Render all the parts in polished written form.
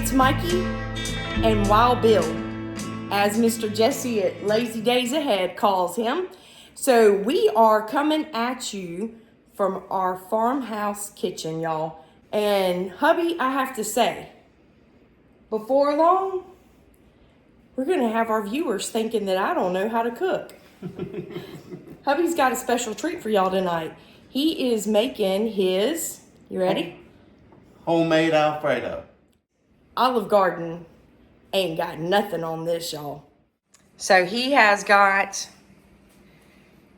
It's Mikey and Wild Bill, as Mr. Jesse at Lazy Days Ahead calls him. So we are coming at you from our farmhouse kitchen, y'all. And hubby, I have to say, before long, we're gonna have our viewers thinking that I don't know how to cook. Hubby's got a special treat for y'all tonight. He is making his, you ready? Homemade Alfredo. Olive Garden ain't got nothing on this, y'all. So he has got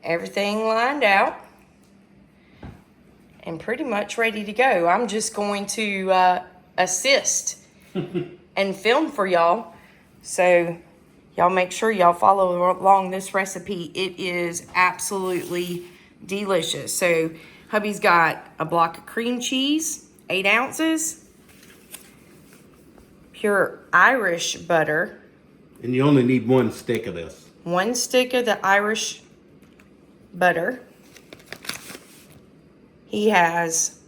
everything lined out and pretty much ready to go. I'm just going to assist and film for y'all. So y'all make sure y'all follow along this recipe. It is absolutely delicious. So hubby's got a block of cream cheese, 8 ounces, pure Irish butter. And you only need 1 stick of this. 1 stick of the Irish butter. He has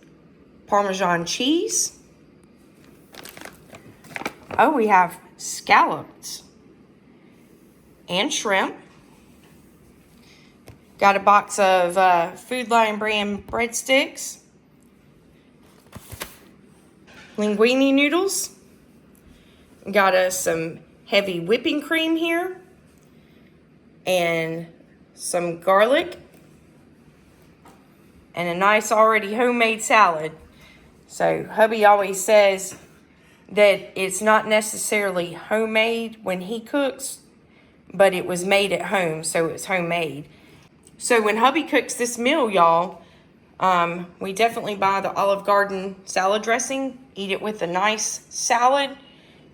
Parmesan cheese. Oh, we have scallops and shrimp. Got a box of Food Lion brand breadsticks. Linguine noodles. Got us some heavy whipping cream here. And some garlic. And a nice already homemade salad. So hubby always says that it's not necessarily homemade when he cooks, but it was made at home, so it's homemade. So when hubby cooks this meal, y'all, we definitely buy the Olive Garden salad dressing, eat it with a nice salad,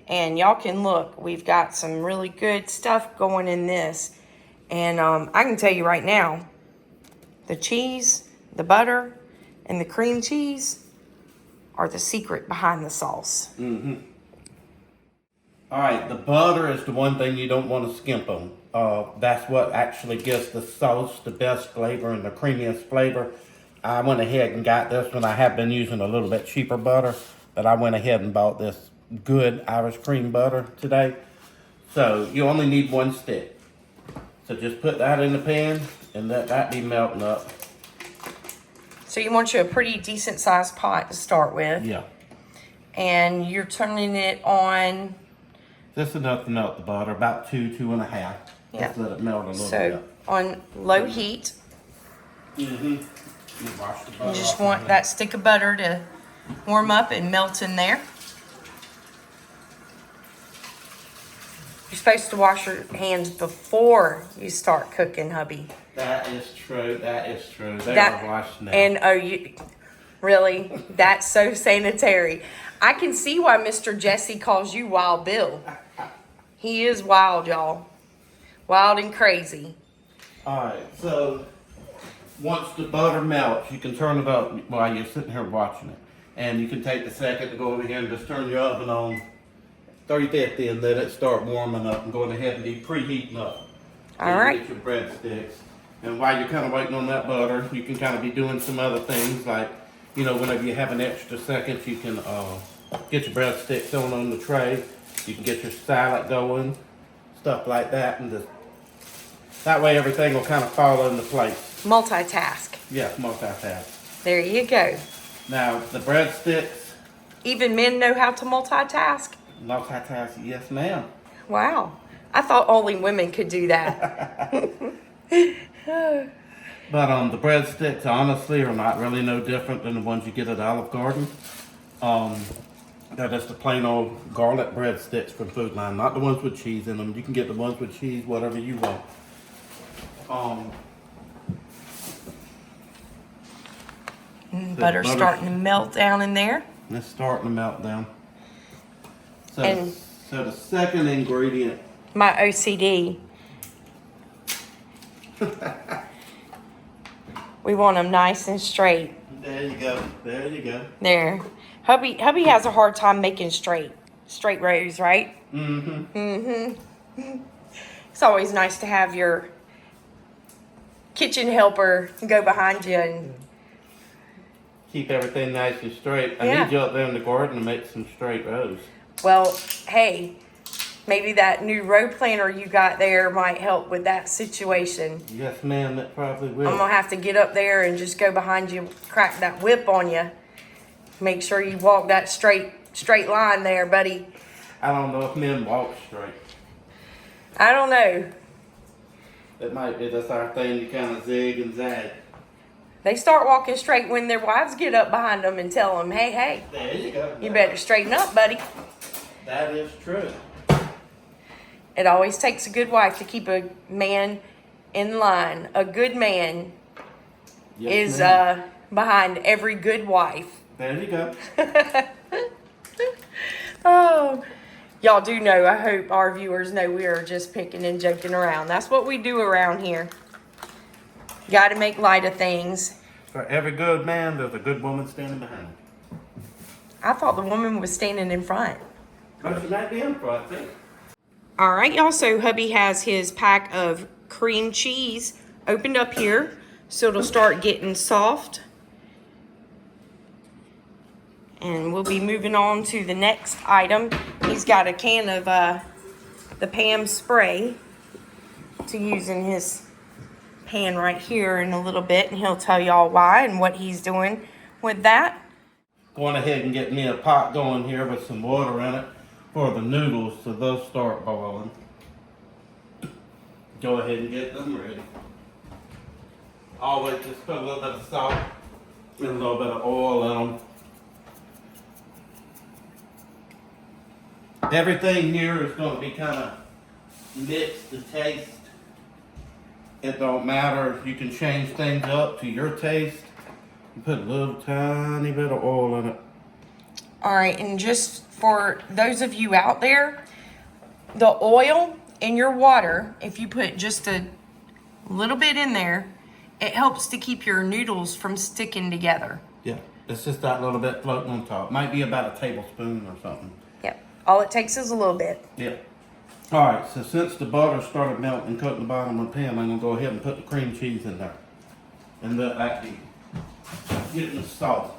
and y'all can look, we've got some really good stuff going in this. And I can tell you right now, the cheese, the butter, and the cream cheese are the secret behind the sauce. Mm-hmm. All right, the butter is the one thing you don't want to skimp on. That's what actually gives the sauce the best flavor and the creamiest flavor. I went ahead and got this one. I have been using a little bit cheaper butter, but I went ahead and bought this good Irish cream butter today. So you only need 1 stick. So just put that in the pan and let that be melting up. So you want you a pretty decent sized pot to start with. Yeah. And you're turning it on. Just enough to melt the butter, about 2.5. Yeah. Just let it melt a little bit. So on low heat. Mm-hmm. You wash the butter. You just want that stick of butter to warm up and melt in there. You're supposed to wash your hands before you start cooking, hubby. That is true. That is true. They are washed now. And you really? That's so sanitary. I can see why Mr. Jesse calls you Wild Bill. He is wild, y'all. Wild and crazy. All right. So once the butter melts, you can turn it up while you're sitting here watching it, and you can take the second to go over here and just turn your oven on 350 and let it start warming up and going ahead and be preheating up. All right. Get your breadsticks. And while you're kind of waiting on that butter, you can kind of be doing some other things like, you know, whenever you have an extra second, you can get your breadsticks on the tray. You can get your salad going, stuff like that, and just that way everything will kind of fall into place. Multitask. Yeah, multitask. There you go. Now the breadsticks. Even men know how to multitask? Multitask, yes ma'am. Wow. I thought only women could do that. But the breadsticks honestly are not really no different than the ones you get at Olive Garden. They're just the plain old garlic breadsticks from Food Lion, not the ones with cheese in them. You can get the ones with cheese, whatever you want. Butter's starting to melt down in there. It's starting to melt down. So, And so the second ingredient. My OCD. We want them nice and straight. There you go. There you go. There. Hubby has a hard time making straight rows, right? Mm-hmm. Mm-hmm. It's always nice to have your kitchen helper go behind you and keep everything nice and straight. I Yeah. need you up there in the garden to make some straight rows. Well, hey, maybe that new row planner you got there might help with that situation. Yes, ma'am, that probably will. I'm gonna have to get up there and just go behind you, crack that whip on you. Make sure you walk that straight line there, buddy. I don't know if men walk straight. I don't know. It might be that's our thing to kind of zig and zag. They start walking straight when their wives get up behind them and tell them, hey, There you go. you better straighten up, buddy. That is true. It always takes a good wife to keep a man in line. A good man Yes, is ma'am. behind every good wife. There you go. Oh, y'all do know, I hope our viewers know we are just picking and joking around. That's what we do around here. Got to make light of things. For every good man, there's a good woman standing behind him. I thought the woman was standing in front. But she might be in front, too. All right, y'all, so hubby has his pack of cream cheese opened up here, so it'll start getting soft. And we'll be moving on to the next item. He's got a can of the Pam spray to use in his pan right here in a little bit, and he'll tell y'all why and what he's doing with that. Going ahead and get me a pot going here with some water in it for the noodles so they'll start boiling. Go ahead and get them ready. Always just put a little bit of salt and a little bit of oil in them. Everything here is going to be kind of mixed to taste. It don't matter. You can change things up to your taste. You put a little tiny bit of oil in it. All right, and just for those of you out there, the oil in your water, if you put just a little bit in there, it helps to keep your noodles from sticking together. Yeah, it's just that little bit floating on top. Might be about a tablespoon or something. Yep, all it takes is a little bit. Yeah. All right, so since the butter started melting, coating the bottom of the pan, I'm gonna go ahead and put the cream cheese in there. And let that be getting soft.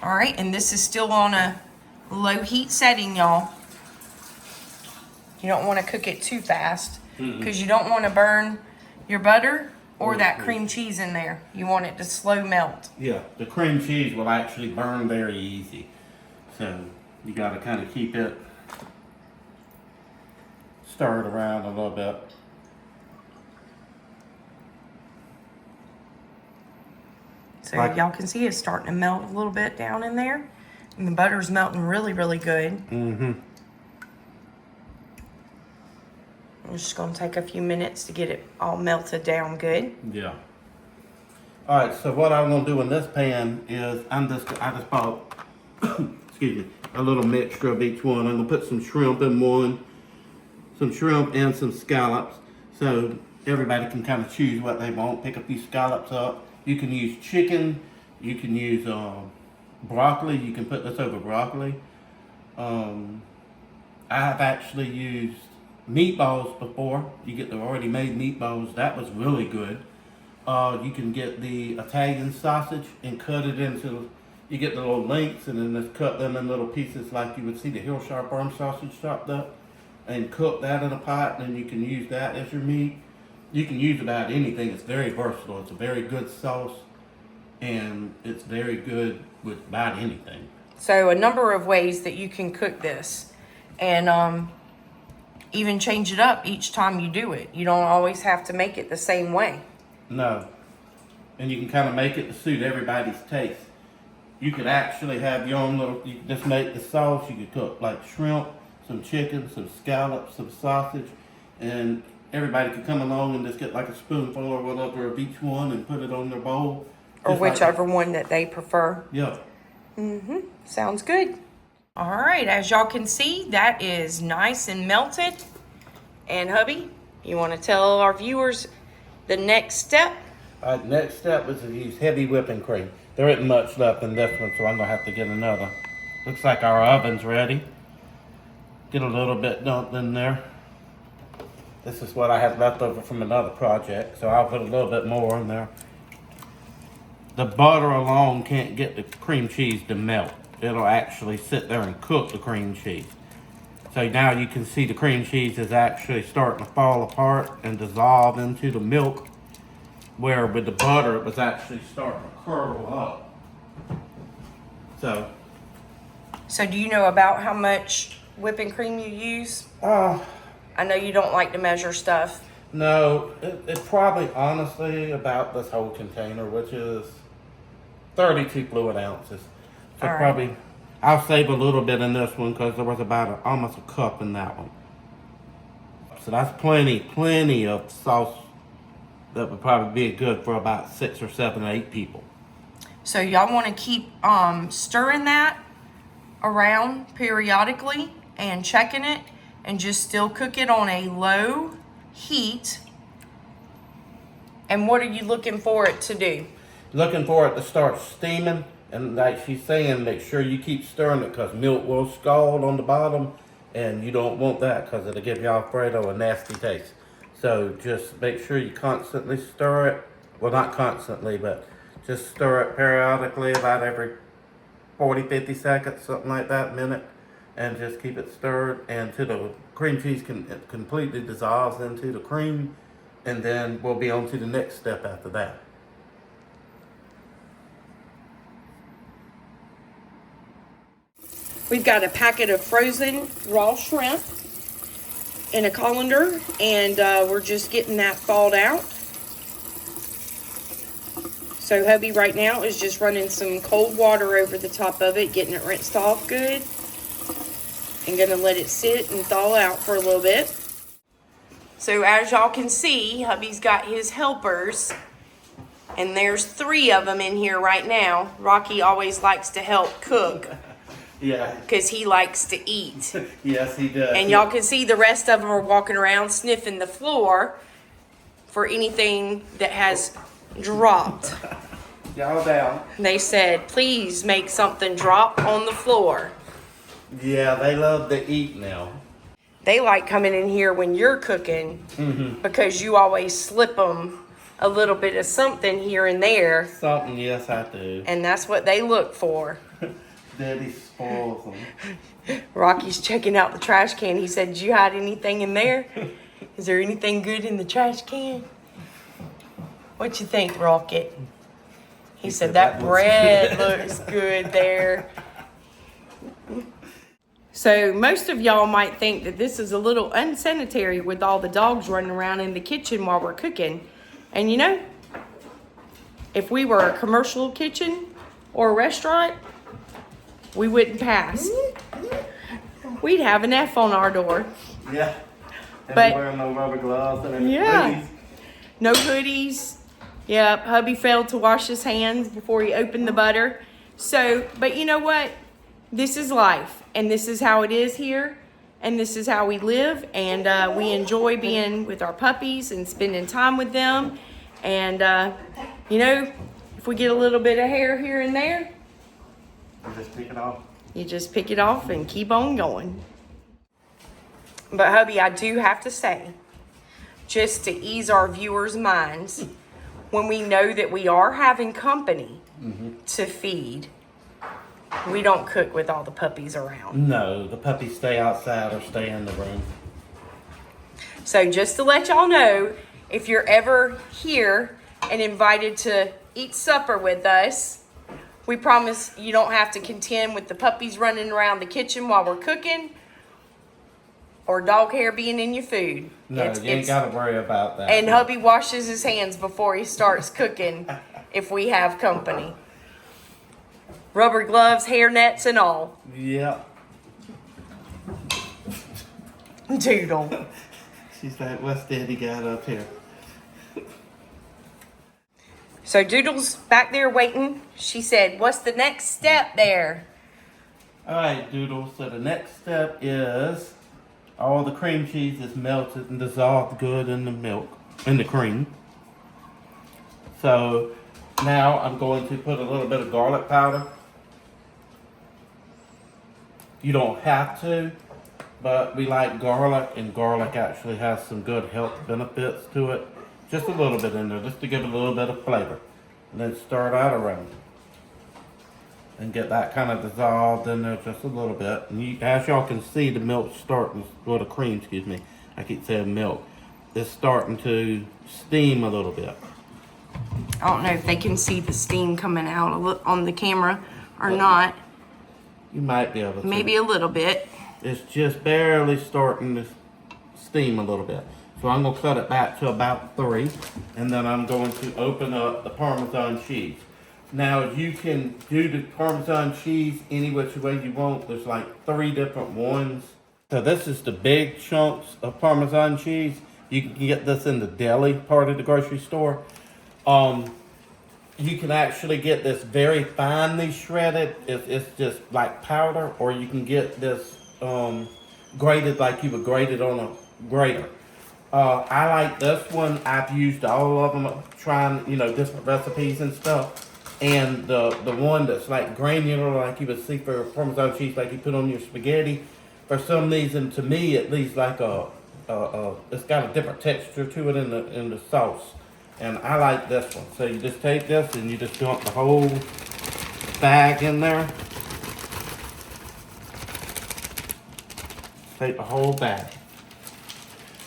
All right, and this is still on a low heat setting, y'all. You don't want to cook it too fast because you don't want to burn your butter or that cream cheese in there. You want it to slow melt. Yeah, the cream cheese will actually burn very easy. So you gotta kind of keep it stirred around a little bit. So Like- y'all can see it's starting to melt a little bit down in there. And the butter's melting really, really good. Mm-hmm. It's just gonna take a few minutes to get it all melted down good. Yeah. All right, so what I'm gonna do in this pan is I just bought, excuse me, a little mixture of each one. I'm gonna put some shrimp in one, some shrimp and some scallops. So everybody can kind of choose what they want. Pick a few scallops up. You can use chicken. You can use broccoli. You can put this over broccoli. I've actually used meatballs before. You get the already made meatballs. That was really good. You can get the Italian sausage and cut it into, you get the little lengths and then just cut them in little pieces like you would see the Hillshire Farm sausage chopped up, and cook that in a pot, and then you can use that as your meat. You can use about anything. It's very versatile. It's a very good sauce, and it's very good with about anything. So a number of ways that you can cook this, and even change it up each time you do it. You don't always have to make it the same way. No. And you can kind of make it to suit everybody's taste. You could actually have your own little, you could just make the sauce. You could cook like shrimp, some chicken, some scallops, some sausage, and everybody could come along and just get like a spoonful or whatever of each one and put it on their bowl. Or Just like- whichever one that they prefer. Yeah. Sounds good. All right, as y'all can see, that is nice and melted. And hubby, you want to tell our viewers the next step? All right, next step is to use heavy whipping cream. There isn't much left in this one, so I'm gonna have to get another. Looks like our oven's ready. Get a little bit dumped in there. This is what I had left over from another project, so I'll put a little bit more in there. The butter alone can't get the cream cheese to melt. It'll actually sit there and cook the cream cheese. So now you can see the cream cheese is actually starting to fall apart and dissolve into the milk, where with the butter it was actually starting to curdle up. So do you know about how much whipping cream you use? I know you don't like to measure stuff. No, it's probably honestly about this whole container, which is 32 fluid ounces. So All right. probably, I'll save a little bit in this one because there was about almost a cup in that one. So that's plenty of sauce that would probably be good for about 6 or 7 or 8 people. So y'all want to keep stirring that around periodically and checking it, and just still cook it on a low heat. And what are you looking for it to do? Looking for it to start steaming, and like she's saying, make sure you keep stirring it because milk will scald on the bottom, and you don't want that because it'll give you Alfredo a nasty taste. So just make sure you constantly stir it. Well, not constantly, but just stir it periodically about every 40, 50 seconds, something like that, minute. And just keep it stirred until the cream cheese completely dissolves into the cream. And then we'll be on to the next step after that. We've got a packet of frozen raw shrimp in a colander, and we're just getting that thawed out. So hubby right now is just running some cold water over the top of it, getting it rinsed off good, and gonna let it sit and thaw out for a little bit. So as y'all can see, hubby's got his helpers, and there's 3 of them in here right now. Rocky always likes to help cook Yeah. because he likes to eat. Yes, he does. And y'all can see the rest of them are walking around sniffing the floor for anything that has dropped. Y'all down. They said, please make something drop on the floor. Yeah, they love to eat now. They like coming in here when you're cooking because you always slip them a little bit of something here and there. Something, yes, I do. And that's what they look for. Daddy spoils them. Rocky's checking out the trash can. He said, did you hide anything in there? Is there anything good in the trash can? What you think, Rocket? He said, that bread looks good there. So most of y'all might think that this is a little unsanitary with all the dogs running around in the kitchen while we're cooking. And you know, if we were a commercial kitchen or a restaurant, we wouldn't pass. We'd have an F on our door. Yeah. And But- wearing no rubber gloves and everything. Yeah. No hoodies. Yep, hubby failed to wash his hands before he opened the butter. So, but you know what? This is life, and this is how it is here, and this is how we live, and we enjoy being with our puppies and spending time with them. And, you know, if we get a little bit of hair here and there, You just pick it off. you just pick it off and keep on going. But hubby, I do have to say, just to ease our viewers' minds, when we know that we are having company to feed, we don't cook with all the puppies around. No, the puppies stay outside or stay in the room. So just to let y'all know, if you're ever here and invited to eat supper with us, we promise you don't have to contend with the puppies running around the kitchen while we're cooking or dog hair being in your food. No, you ain't got to worry about that. And hubby washes his hands before he starts cooking if we have company. Rubber gloves, hair nets, and all. Yep. Doodle. She's like, what's Daddy got up here? So Doodle's back there waiting. She said, what's the next step there? All right, Doodle. So the next step is all the cream cheese is melted and dissolved good in the milk, in the cream. So now I'm going to put a little bit of garlic powder. You don't have to, but we like garlic, and garlic actually has some good health benefits to it. Just a little bit in there, just to give it a little bit of flavor. And then stir it out around. and get that kind of dissolved in there just a little bit. And as y'all can see, the milk's starting, well, the cream, excuse me. I keep saying milk. It's starting to steam a little bit. I don't know if they can see the steam coming out on the camera or not. You might be able to. Maybe a little bit. It's just barely starting to steam a little bit. So I'm going to cut it back to about 3. And then I'm going to open up the Parmesan cheese. Now you can do the Parmesan cheese any which way you want. There's like 3 different ones. So this is the big chunks of Parmesan cheese. You can get this in the deli part of the grocery store. You can actually get this very finely shredded. It's just like powder, or you can get this grated like you would grate it on a grater. I like this one. I've used all of them, trying different recipes and stuff. And the one that's like granular, like you would see for Parmesan cheese, like you put on your spaghetti, for some reason, to me, it leaves like it's got a different texture to it in the sauce. And I like this one. So you just take this and you just dump the whole bag in there. Take the whole bag.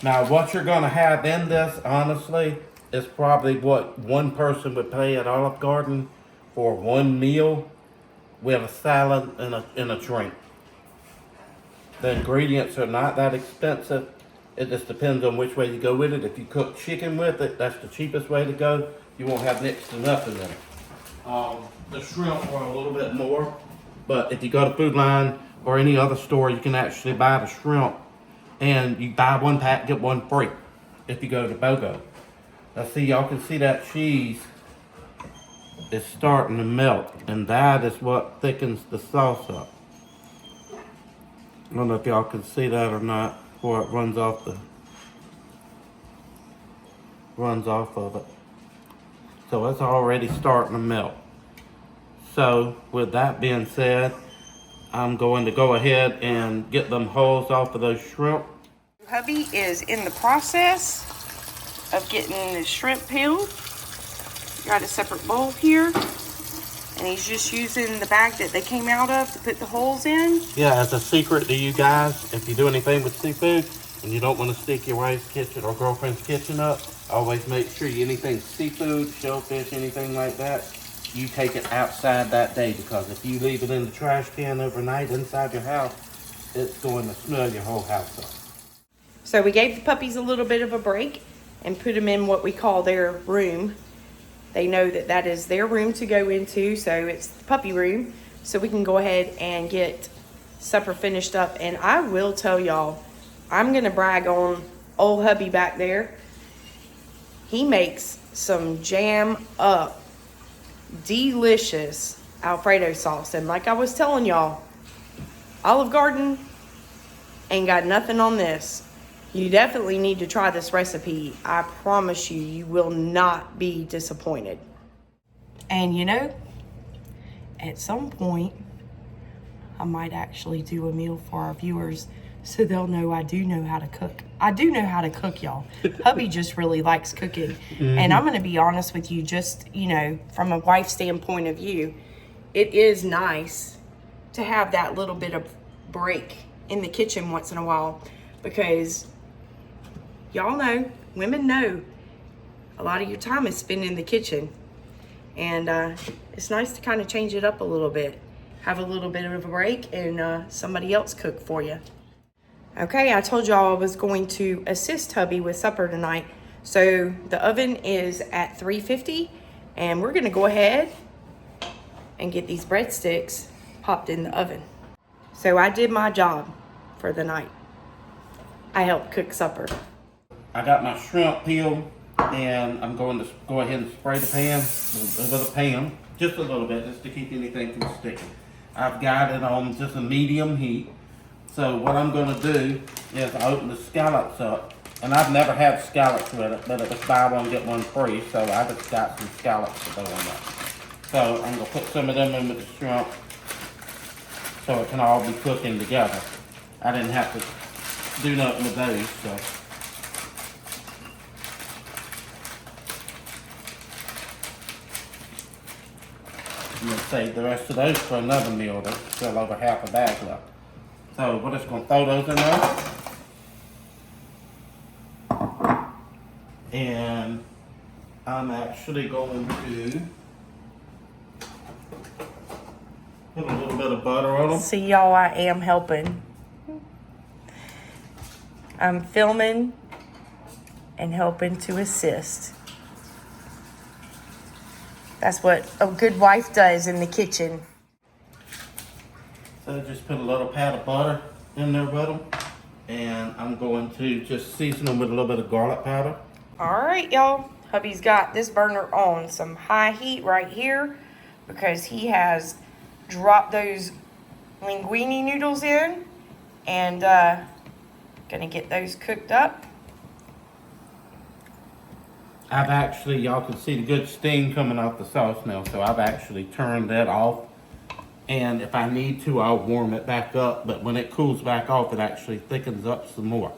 Now what you're gonna have in this, honestly, is probably what one person would pay at Olive Garden for one meal with a salad and a drink. The ingredients are not that expensive. It just depends on which way you go with it. If you cook chicken with it, that's the cheapest way to go. You won't have next to nothing in it. The shrimp are a little bit more, but if you go to Food Line or any other store, you can actually buy the shrimp, and you buy 1 pack, get 1 free if you go to BOGO. Now see, y'all can see that cheese is starting to melt, and that is what thickens the sauce up. I don't know if y'all can see that or not before it runs off of it. So it's already starting to melt. So with that being said, I'm going to go ahead and get them hulls off of those shrimp. Hubby is in the process of getting the shrimp peeled. Got a separate bowl here, and he's just using the bag that they came out of to put the holes in. Yeah, as a secret to you guys, if you do anything with seafood and you don't want to stick your wife's kitchen or girlfriend's kitchen up, always make sure anything seafood, shellfish, anything like that, you take it outside that day, because if you leave it in the trash can overnight inside your house, it's going to smell your whole house up. So we gave the puppies a little bit of a break and put them in what we call their room. They know that that is their room to go into, so it's the puppy room. So we can go ahead and get supper finished up. And I will tell y'all, I'm gonna brag on old hubby back there. He makes some jam up, delicious Alfredo sauce. And like I was telling y'all, Olive Garden ain't got nothing on this. You definitely need to try this recipe. I promise you, you will not be disappointed. And you know, at some point, I might actually do a meal for our viewers so they'll know I do know how to cook. I do know how to cook, y'all. Hubby just really likes cooking. And I'm gonna be honest with you, just, from a wife standpoint of view, it is nice to have that little bit of break in the kitchen once in a while, because y'all know, women know, a lot of your time is spent in the kitchen. And it's nice to kind of change it up a little bit. Have a little bit of a break and somebody else cook for you. Okay, I told y'all I was going to assist hubby with supper tonight. So the oven is at 350, and we're gonna go ahead and get these breadsticks popped in the oven. So I did my job for the night. I helped cook supper. I got my shrimp peeled, and I'm going to go ahead and spray the pan with a pan, just a little bit, just to keep anything from sticking. I've got it on just a medium heat. So what I'm going to do is open the scallops up, and I've never had scallops with it, but it was buy one get one free, so I just got some scallops to go on that. So I'm going to put some of them in with the shrimp, so it can all be cooking together. I didn't have to do nothing with those, so. I'm gonna save the rest of those for another meal. There's still over half a bag left. So we're just gonna throw those in there. And I'm actually going to put a little bit of butter on them. See, y'all, I am helping. I'm filming and helping to assist. That's what a good wife does in the kitchen. So just put a little pat of butter in there with them. And I'm going to just season them with a little bit of garlic powder. All right, y'all. Hubby's got this burner on some high heat right here because he has dropped those linguine noodles in and gonna get those cooked up. I've actually, y'all can see the good steam coming off the sauce now, so I've actually turned that off. And if I need to, I'll warm it back up, but when it cools back off, it actually thickens up some more.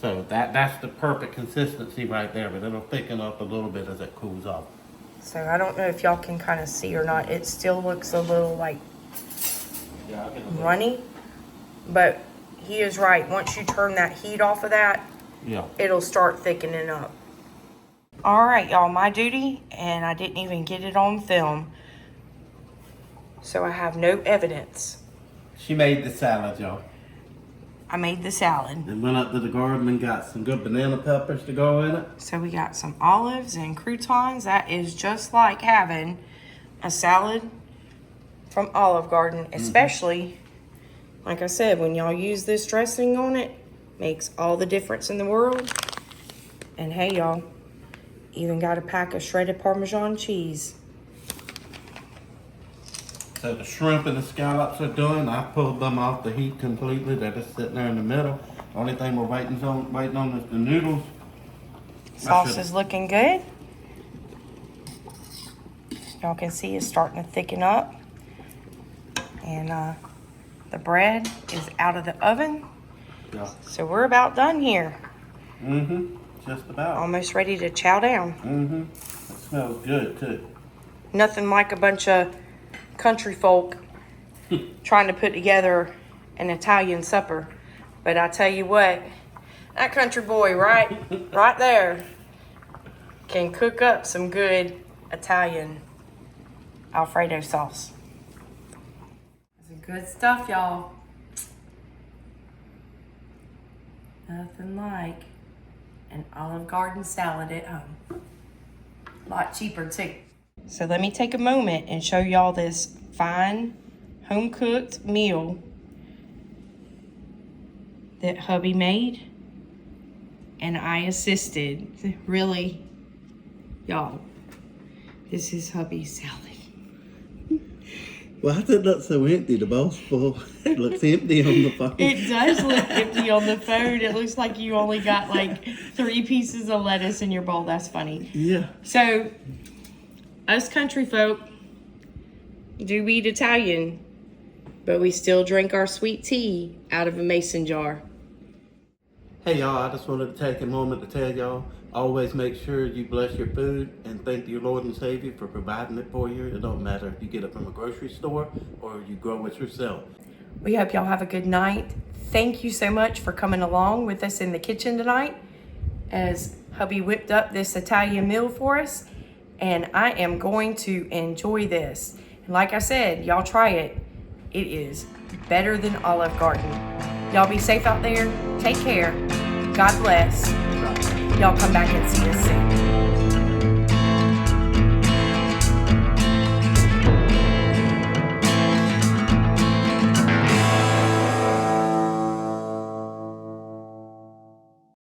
So that's the perfect consistency right there, but it'll thicken up a little bit as it cools off. So I don't know if y'all can kind of see or not. It still looks a little like runny, but he is right. Once you turn that heat off of that, yeah, it'll start thickening up. All right, y'all, my duty, and I didn't even get it on film, so I have no evidence. She made the salad, y'all. I made the salad. And went up to the garden and got some good banana peppers to go in it. So we got some olives and croutons. That is just like having a salad from Olive Garden, especially, like I said, when y'all use this dressing on it, makes all the difference in the world. And hey, y'all, even got a pack of shredded Parmesan cheese. So the shrimp and the scallops are done. I pulled them off the heat completely. They're just sitting there in the middle. The only thing we're waiting on is the noodles. Sauce is looking good. Y'all can see it's starting to thicken up. And the bread is out of the oven. Yeah. So we're about done here. Just about. Almost ready to chow down. It smells good too. Nothing like a bunch of country folk trying to put together an Italian supper. But I tell you what, that country boy right there can cook up some good Italian Alfredo sauce. Some good stuff, y'all. Nothing like an Olive Garden salad at home. A lot cheaper too. So let me take a moment and show y'all this fine home-cooked meal that hubby made and I assisted. Really, y'all, this is hubby's salad. Why is it look so empty? The bowl's full. It looks empty on the phone. It does look empty on the phone. It looks like you only got like 3 pieces of lettuce in your bowl. That's funny. Yeah. So, us country folk do eat Italian, but we still drink our sweet tea out of a mason jar. Hey y'all, I just wanted to take a moment to tell y'all, always make sure you bless your food and thank your Lord and Savior for providing it for you. It don't matter if you get it from a grocery store or you grow it yourself. We hope y'all have a good night. Thank you so much for coming along with us in the kitchen tonight as hubby whipped up this Italian meal for us. And I am going to enjoy this. And like I said, y'all try it. It is better than Olive Garden. Y'all be safe out there. Take care. God bless. Y'all come back and see us soon.